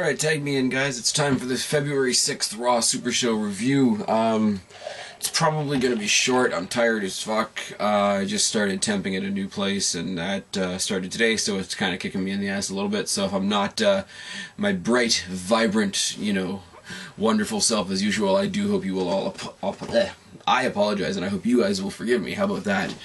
Alright, tag me in, guys. It's time for the February 6th Raw Super Show review. It's probably going to be short. I'm tired as fuck. I just started temping at a new place, and that started today, so it's kind of kicking me in the ass a little bit. So if I'm not my bright, vibrant, wonderful self as usual, I do hope you will all... I apologize, and I hope you guys will forgive me. How about that?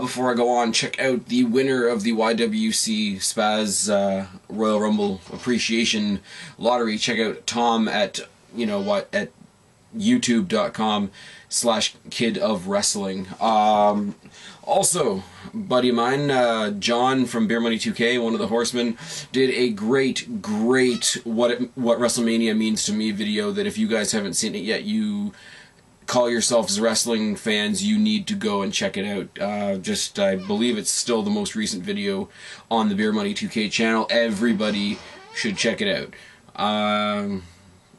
Before I go on, check out the winner of the YWC Spaz Royal Rumble Appreciation Lottery. Check out Tom at, at youtube.com/kidofwrestling. Also, buddy of mine, John from Beer Money 2K, one of the Horsemen, did a great what WrestleMania means to me video that if you guys haven't seen it yet, you call yourselves wrestling fans, you need to go and check it out. I believe it's still the most recent video on the Beer Money 2K channel. Everybody should check it out.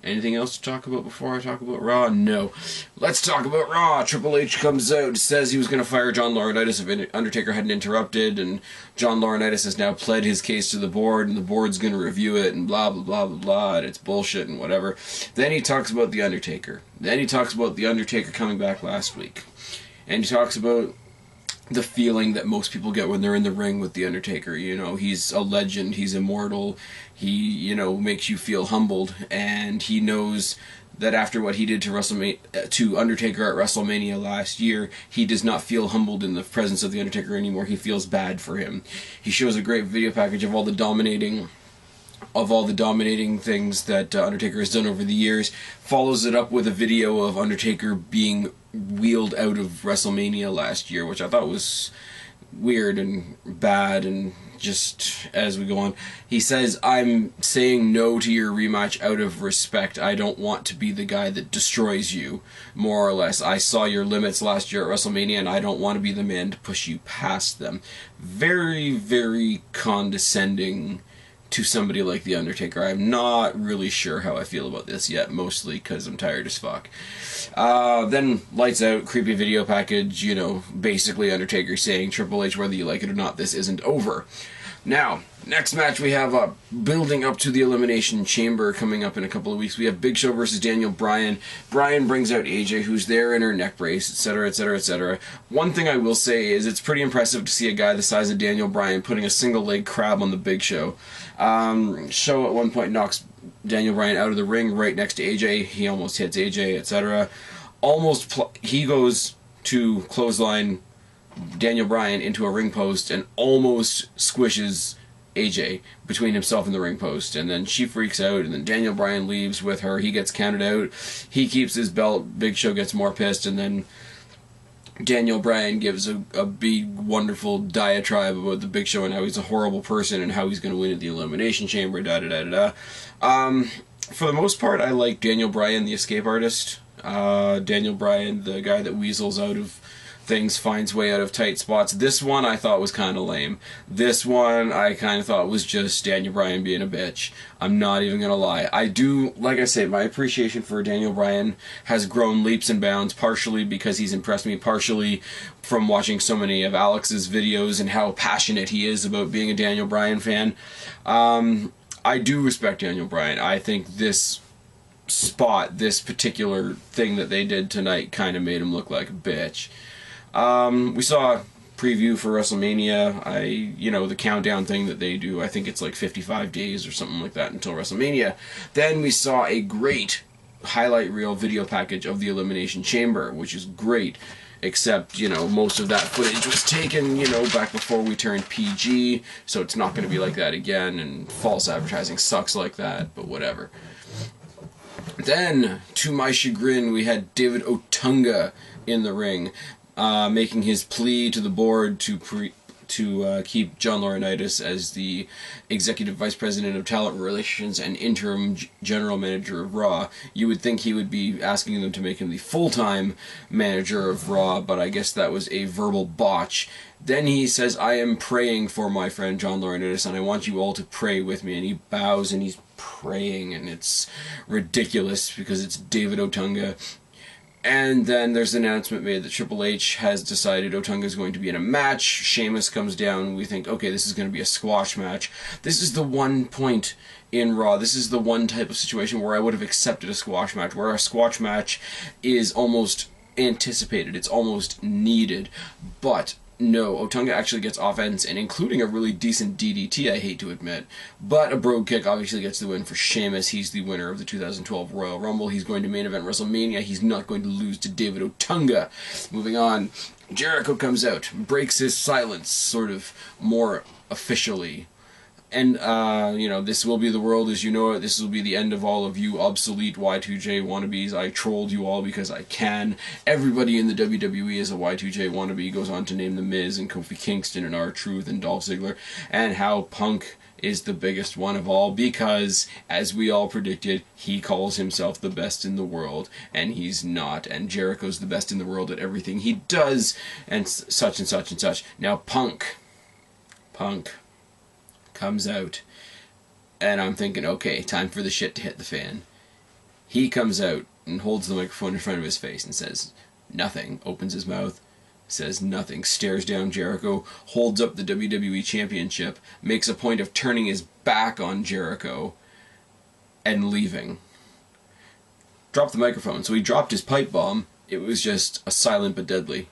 Anything else to talk about before I talk about Raw? No. Let's talk about Raw. Triple H comes out, says he was going to fire John Laurinaitis if Undertaker hadn't interrupted, and John Laurinaitis has now pled his case to the board, and the board's going to review it, and blah, blah, blah, blah, blah, and it's bullshit and whatever. Then he talks about The Undertaker. Then he talks about The Undertaker coming back last week. And he talks about the feeling that most people get when they're in the ring with The Undertaker. He's a legend, he's immortal, he, makes you feel humbled, and he knows that after what he did to Undertaker at WrestleMania last year, he does not feel humbled in the presence of The Undertaker anymore. He feels bad for him. He shows a great video package of all the dominating things that Undertaker has done over the years, follows it up with a video of Undertaker being wheeled out of WrestleMania last year, which I thought was weird and bad. And just as we go on, he says, "I'm saying no to your rematch out of respect. I don't want to be the guy that destroys you, more or less. I saw your limits last year at WrestleMania, and I don't want to be the man to push you past them." Very, very condescending to somebody like The Undertaker. I'm not really sure how I feel about this yet, mostly because I'm tired as fuck. Then lights out, creepy video package, basically Undertaker saying, "Triple H, whether you like it or not, this isn't over." Now, next match we have building up to the Elimination Chamber coming up in a couple of weeks. We have Big Show versus Daniel Bryan. Bryan brings out AJ, who's there in her neck brace, etc., etc., etc. One thing I will say is it's pretty impressive to see a guy the size of Daniel Bryan putting a single leg crab on the Big Show. Show at one point knocks Daniel Bryan out of the ring right next to AJ. He almost hits AJ, etc. He goes to clothesline Daniel Bryan into a ring post and almost squishes AJ between himself and the ring post, and then she freaks out, and then Daniel Bryan leaves with her. He gets counted out. He keeps his belt. Big Show gets more pissed, and then Daniel Bryan gives a big, wonderful diatribe about the Big Show and how he's a horrible person and how he's going to win at the Elimination Chamber, da-da-da-da-da. For the most part, I like Daniel Bryan, the escape artist. Daniel Bryan, the guy that weasels out of things, finds way out of tight spots. This one I thought was kind of lame. This one I kind of thought was just Daniel Bryan being a bitch. I'm not even gonna lie. I do, like I say, my appreciation for Daniel Bryan has grown leaps and bounds, partially because he's impressed me, partially from watching so many of Alex's videos and how passionate he is about being a Daniel Bryan fan. I do respect Daniel Bryan. I think this particular thing that they did tonight kind of made him look like a bitch. We saw a preview for WrestleMania. The countdown thing that they do, I think it's like 55 days or something like that until WrestleMania. Then we saw a great highlight reel video package of the Elimination Chamber, which is great, except, most of that footage was taken, back before we turned PG, so it's not going to be like that again, and false advertising sucks like that, but whatever. Then, to my chagrin, we had David Otunga in the ring, making his plea to the board to keep John Laurinaitis as the Executive Vice President of Talent Relations and Interim General Manager of Raw. You would think he would be asking them to make him the full-time manager of Raw, but I guess that was a verbal botch. Then he says, "I am praying for my friend John Laurinaitis, and I want you all to pray with me." And he bows and he's praying, and it's ridiculous because it's David Otunga. And then there's an announcement made that Triple H has decided Otunga is going to be in a match. Sheamus comes down. We think, okay, this is going to be a squash match. This is the one point in Raw. This is the one type of situation where I would have accepted a squash match, where a squash match is almost anticipated. It's almost needed. But no, Otunga actually gets offense, and including a really decent DDT, I hate to admit. But a brogue kick obviously gets the win for Sheamus. He's the winner of the 2012 Royal Rumble. He's going to main event WrestleMania. He's not going to lose to David Otunga. Moving on, Jericho comes out, breaks his silence, sort of more officially. And, this will be the world as you know it. This will be the end of all of you obsolete Y2J wannabes. I trolled you all because I can. Everybody in the WWE is a Y2J wannabe. He goes on to name The Miz and Kofi Kingston and R-Truth and Dolph Ziggler. And how Punk is the biggest one of all because, as we all predicted, he calls himself the best in the world. And he's not. And Jericho's the best in the world at everything he does. And such and such and such. Now Punk comes out, and I'm thinking, okay, time for the shit to hit the fan. He comes out and holds the microphone in front of his face and says nothing, opens his mouth, says nothing, stares down Jericho, holds up the WWE Championship, makes a point of turning his back on Jericho, and leaving. Dropped the microphone, so he dropped his pipe bomb. It was just a silent but deadly.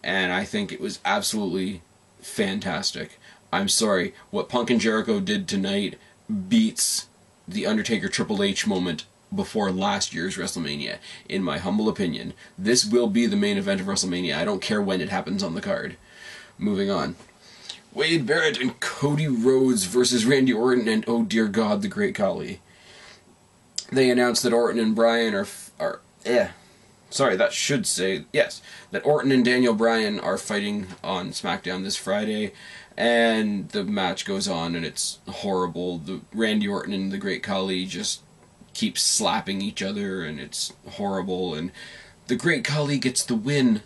And I think it was absolutely fantastic. I'm sorry, what Punk and Jericho did tonight beats the Undertaker Triple H moment before last year's WrestleMania, in my humble opinion. This will be the main event of WrestleMania. I don't care when it happens on the card. Moving on. Wade Barrett and Cody Rhodes versus Randy Orton and, oh dear God, the Great Khali. They announced that Orton and Bryan that Orton and Daniel Bryan are fighting on SmackDown this Friday. And the match goes on, and it's horrible. The Randy Orton and the Great Khali just keep slapping each other, and it's horrible. And the Great Khali gets the win.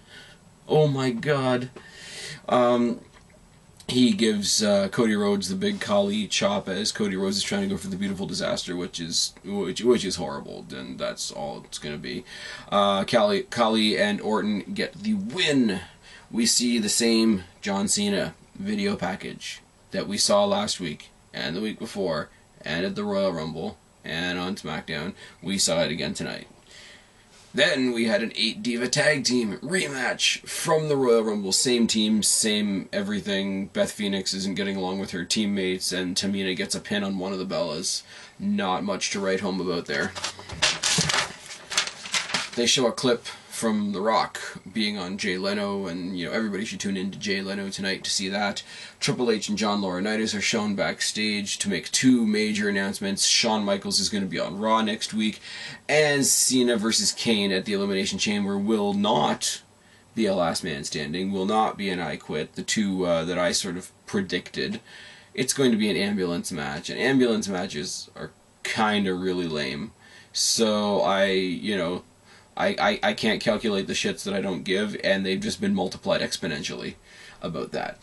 Oh my God! He gives Cody Rhodes the big Khali chop as Cody Rhodes is trying to go for the beautiful disaster, which is horrible. And that's all it's gonna be. Khali and Orton get the win. We see the same John Cena video package that we saw last week and the week before and at the Royal Rumble and on SmackDown. We saw it again tonight. Then we had an 8-diva tag team rematch from the Royal Rumble. Same team, same everything. Beth Phoenix isn't getting along with her teammates, and Tamina gets a pin on one of the Bellas. Not much to write home about there. They show a clip from The Rock being on Jay Leno, and everybody should tune in to Jay Leno tonight to see that. Triple H and John Laurinaitis are shown backstage to make two major announcements. Shawn Michaels is going to be on Raw next week, and Cena versus Kane at the Elimination Chamber will not be a last man standing, will not be an I Quit, the two that I sort of predicted. It's going to be an ambulance match, and ambulance matches are kind of really lame. So I can't calculate the shits that I don't give, and they've just been multiplied exponentially about that.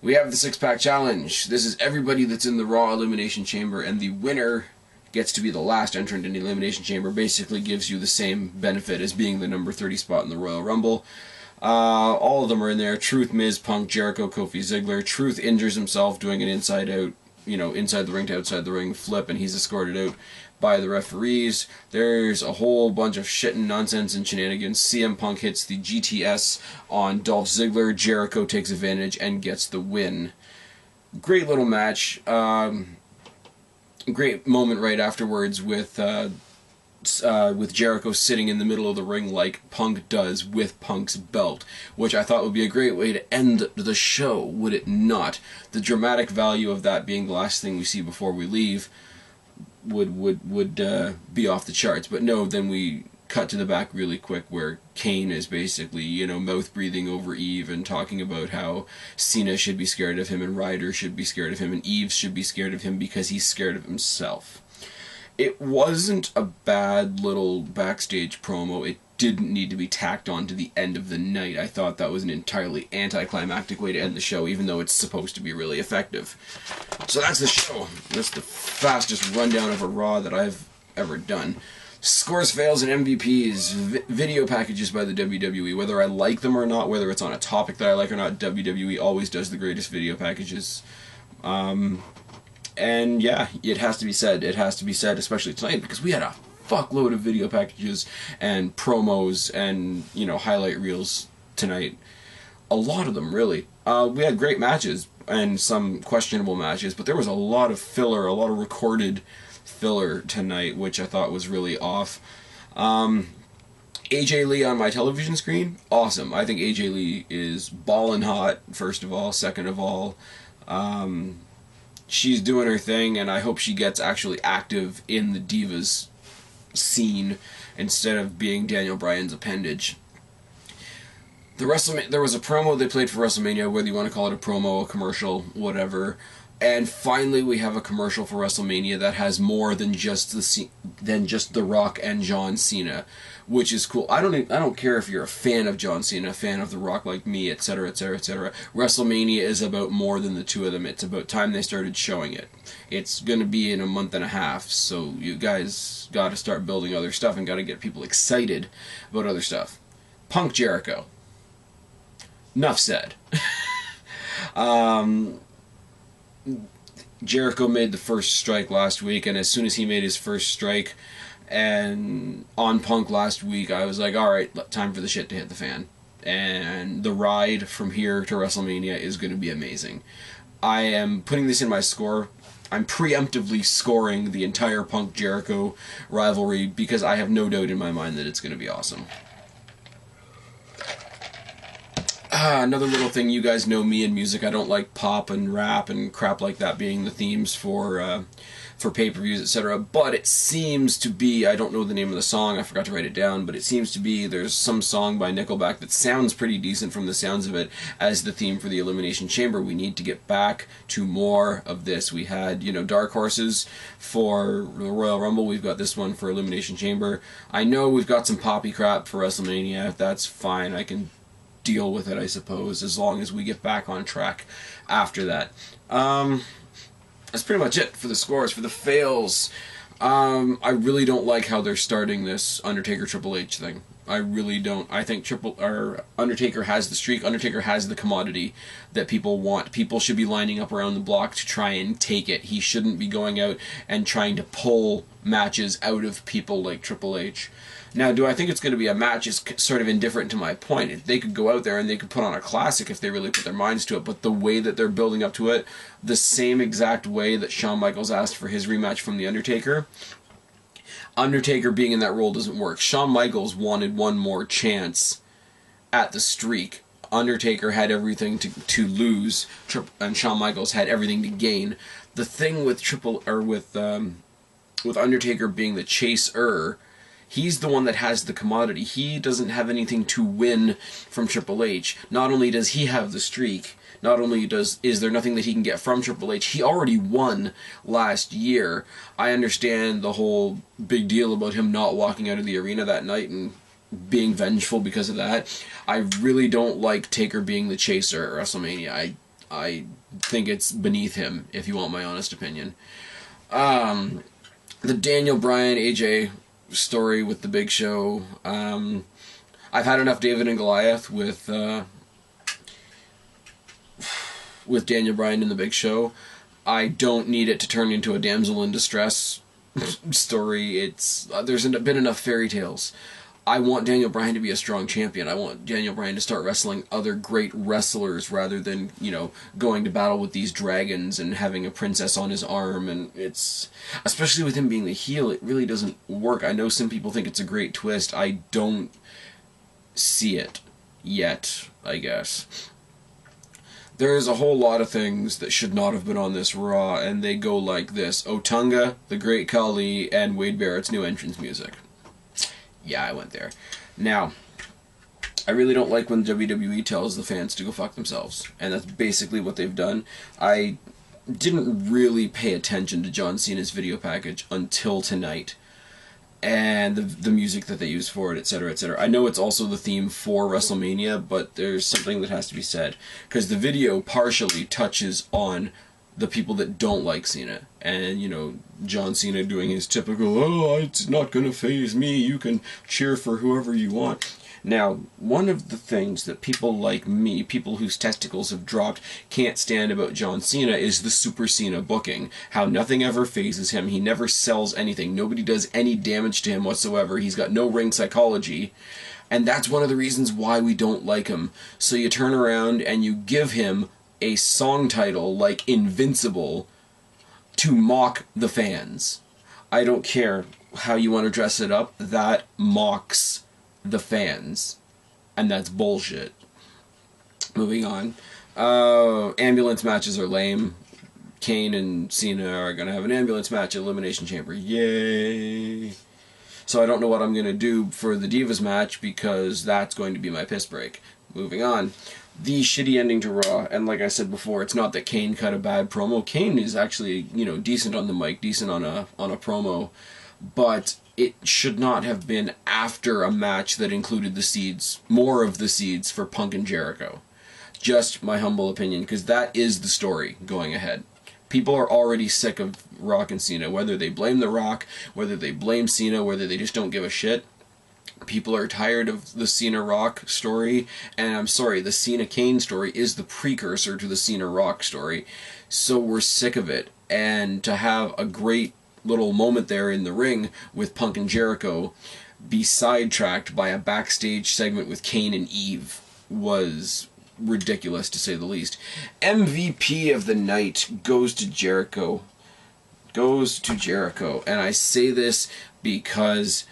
We have the 6-pack challenge. This is everybody that's in the Raw Elimination Chamber, and the winner gets to be the last entrant in the Elimination Chamber. Basically gives you the same benefit as being the number 30 spot in the Royal Rumble. All of them are in there. Truth, Miz, Punk, Jericho, Kofi, Ziggler. Truth injures himself doing an inside out, inside the ring to outside the ring flip, and he's escorted out by the referees. There's a whole bunch of shit and nonsense and shenanigans. CMPunk hits the GTS on Dolph Ziggler. Jericho takes advantage and gets the win. Great little match. Great moment right afterwards with Jericho sitting in the middle of the ring like Punk does with Punk's belt, which I thought would be a great way to end the show, would it not? The dramatic value of that being the last thing we see before we leave would be off the charts. But no, then we cut to the back really quick where Kane is basically, mouth breathing over Eve and talking about how Cena should be scared of him and Ryder should be scared of him and Eve should be scared of him because he's scared of himself. It wasn't a bad little backstage promo. It didn't need to be tacked on to the end of the night. I thought that was an entirely anticlimactic way to end the show, even though it's supposed to be really effective. So that's the show. That's the fastest rundown of a Raw that I've ever done. Scores, fails, and MVPs. Video packages by the WWE. Whether I like them or not, whether it's on a topic that I like or not, WWE always does the greatest video packages. And yeah, it has to be said. It has to be said, especially tonight, because we had a fuckload of video packages and promos and, you know, highlight reels tonight. A lot of them, really. We had great matches and some questionable matches, but there was a lot of filler, a lot of recorded filler tonight, which I thought was really off. AJ Lee on my television screen, awesome. I think AJ Lee is ballin' hot, first of all. Second of all, she's doing her thing, and I hope she gets actually active in the Divas scene instead of being Daniel Bryan's appendage. There was a promo they played for WrestleMania, whether you want to call it a promo, a commercial, whatever. And finally, we have a commercial for WrestleMania that has more than just The Rock and John Cena, which is cool. I don't care if you're a fan of John Cena, a fan of The Rock like me, etc., etc., etc. WrestleMania is about more than the two of them. It's about time they started showing it. It's going to be in a month and a half, so you guys got to start building other stuff and got to get people excited about other stuff. Punk Jericho. Enough said. Jericho made the first strike last week, and as soon as he made his first strike and on Punk last week, I was like, alright, time for the shit to hit the fan. And the ride from here to WrestleMania is going to be amazing. I am putting this in my score. I'm preemptively scoring the entire Punk-Jericho rivalry because I have no doubt in my mind that it's going to be awesome. Another little thing, you guys know me in music, I don't like pop and rap and crap like that being the themes for pay-per-views, etc. But it seems to be, I don't know the name of the song, I forgot to write it down, but it seems to be there's some song by Nickelback that sounds pretty decent from the sounds of it as the theme for the Elimination Chamber. We need to get back to more of this. We had, you know, Dark Horses for the Royal Rumble, we've got this one for Elimination Chamber. I know we've got some poppy crap for WrestleMania, that's fine, I can deal with it, I suppose, as long as we get back on track after that. That's pretty much it for the scores. For the fails, I really don't like how they're starting this Undertaker Triple H thing. I really don't. I think Undertaker has the streak. Undertaker has the commodity that people want. People should be lining up around the block to try and take it. He shouldn't be going out and trying to pull matches out of people like Triple H. Now, do I think it's going to be a match is sort of indifferent to my point. They could go out there and they could put on a classic if they really put their minds to it, but the way that they're building up to it, the same exact way that Shawn Michaels asked for his rematch from The Undertaker, Undertaker being in that role doesn't work. Shawn Michaels wanted one more chance at the streak. Undertaker had everything to lose, and Shawn Michaels had everything to gain. The thing with Undertaker being the chaser, he's the one that has the commodity. He doesn't have anything to win from Triple H. Not only does he have the streak, not only is there nothing that he can get from Triple H, he already won last year. I understand the whole big deal about him not walking out of the arena that night and being vengeful because of that. I really don't like Taker being the chaser at WrestleMania. I think it's beneath him, if you want my honest opinion. The Daniel Bryan AJ story with the Big Show. I've had enough David and Goliath with Daniel Bryan in the Big Show. I don't need it to turn into a damsel in distress story. There's been enough fairy tales. I want Daniel Bryan to be a strong champion. I want Daniel Bryan to start wrestling other great wrestlers rather than, you know, going to battle with these dragons and having a princess on his arm. And it's, especially with him being the heel, it really doesn't work. I know some people think it's a great twist. I don't see it yet, I guess. There's a whole lot of things that should not have been on this Raw, and they go like this. Otunga, the Great Khali, and Wade Barrett's new entrance music. Yeah, I went there. Now, I really don't like when WWE tells the fans to go fuck themselves, and that's basically what they've done. I didn't really pay attention to John Cena's video package until tonight, and the music that they use for it, etc., etc. I know it's also the theme for WrestleMania, but there's something that has to be said, because the video partially touches on the people that don't like Cena. And, you know, John Cena doing his typical, oh, it's not gonna faze me, you can cheer for whoever you want. Now, one of the things that people like me, people whose testicles have dropped, can't stand about John Cena is the Super Cena booking. How nothing ever phases him, he never sells anything, nobody does any damage to him whatsoever, he's got no ring psychology. And that's one of the reasons why we don't like him. So you turn around and you give him a song title like Invincible to mock the fans. I don't care how you want to dress it up, that mocks the fans. And that's bullshit. Moving on. Ambulance matches are lame. Kane and Cena are going to have an ambulance match at Elimination Chamber. Yay! So I don't know what I'm going to do for the Divas match because that's going to be my piss break. Moving on. The shitty ending to Raw, and like I said before, it's not that Kane cut a bad promo. Kane is actually, you know, decent on the mic, decent on a promo, but it should not have been after a match that included the seeds, more of the seeds for Punk and Jericho. Just my humble opinion, because that is the story going ahead. People are already sick of Rock and Cena, whether they blame The Rock, whether they blame Cena, whether they just don't give a shit. People are tired of the Cena-Rock story, and I'm sorry, the Cena-Kane story is the precursor to the Cena-Rock story, so we're sick of it. And to have a great little moment there in the ring with Punk and Jericho be sidetracked by a backstage segment with Kane and Eve was ridiculous, to say the least. MVP of the night goes to Jericho. And I say this because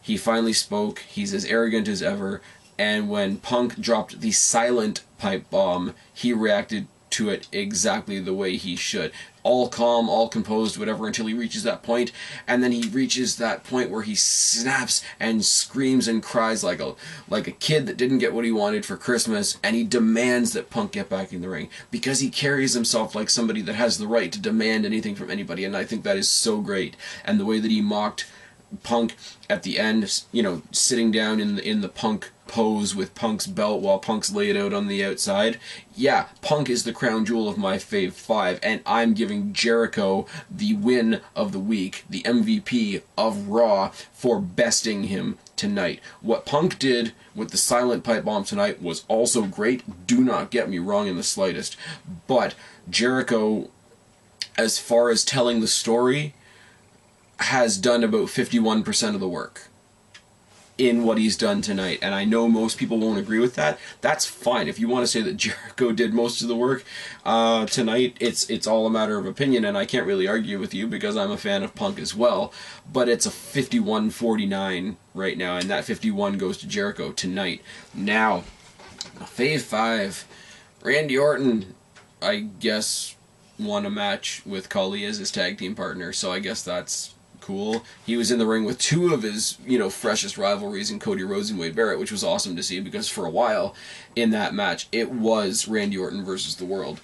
he finally spoke, he's as arrogant as ever, and when Punk dropped the silent pipe bomb, he reacted to it exactly the way he should. All calm, all composed, whatever, until he reaches that point, and then he reaches that point where he snaps and screams and cries like a kid that didn't get what he wanted for Christmas, and he demands that Punk get back in the ring, because he carries himself like somebody that has the right to demand anything from anybody, and I think that is so great. And the way that he mocked Punk at the end, you know, sitting down in the Punk pose with Punk's belt while Punk's laid out on the outside. Yeah, Punk is the crown jewel of my Fave 5, and I'm giving Jericho the win of the week, the MVP of Raw, for besting him tonight. What Punk did with the silent pipe bomb tonight was also great, do not get me wrong in the slightest, but Jericho, as far as telling the story, has done about 51% of the work in what he's done tonight. And I know most people won't agree with that. That's fine. If you want to say that Jericho did most of the work tonight, it's all a matter of opinion, and I can't really argue with you because I'm a fan of Punk as well. But it's a 51-49 right now, and that 51 goes to Jericho tonight. Now, Fave 5, Randy Orton, I guess, won a match with Khali as his tag team partner, so I guess that's cool. He was in the ring with two of his, you know, freshest rivalries in Cody Rhodes and Wade Barrett, which was awesome to see because for a while in that match it was Randy Orton versus the world.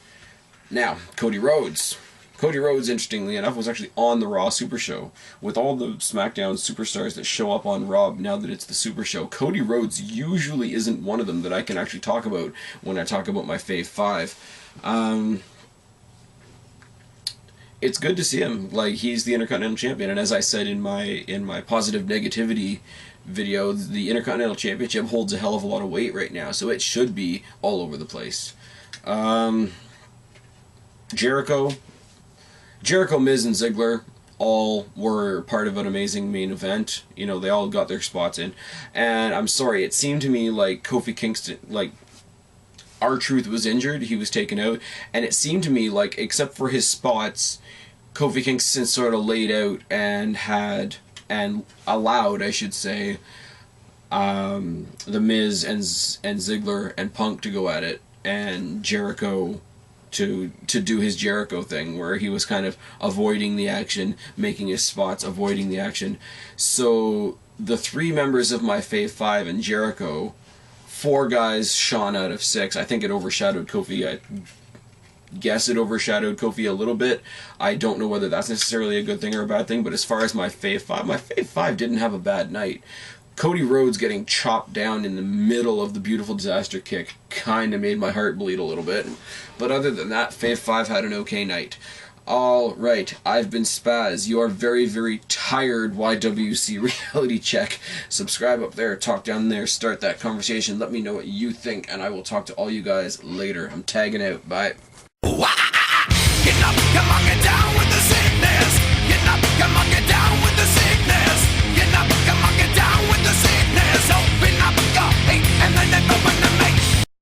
Now, Cody Rhodes. Cody Rhodes, interestingly enough, was actually on the Raw Super Show. With all the SmackDown superstars that show up on Raw now that it's the Super Show, Cody Rhodes usually isn't one of them that I can actually talk about when I talk about my Fave 5. It's good to see him. Like, he's the Intercontinental Champion, and as I said in my positive negativity video, the Intercontinental Championship holds a hell of a lot of weight right now, so it should be all over the place. Jericho, Miz, and Ziggler all were part of an amazing main event. You know, they all got their spots in, and I'm sorry, it seemed to me like Kofi Kingston, like, R-Truth was injured, he was taken out, and it seemed to me like, except for his spots, Kofi Kingston sort of laid out and allowed, I should say, the Miz and Ziggler and Punk to go at it, and Jericho to do his Jericho thing, where he was kind of avoiding the action, making his spots, avoiding the action. So the three members of my Fave 5 and Jericho, 4 guys shone out of 6. I think it overshadowed Kofi. I guess it overshadowed Kofi a little bit. I don't know whether that's necessarily a good thing or a bad thing, but as far as my Fave 5 didn't have a bad night. Cody Rhodes getting chopped down in the middle of the Beautiful Disaster kick kind of made my heart bleed a little bit. But other than that, Fave 5 had an okay night. Alright, I've been Spaz, your very, very tired YWC reality check. Subscribe up there, talk down there, start that conversation, let me know what you think, and I will talk to all you guys later. I'm tagging out. Bye. Get up, come on, get down with the sickness.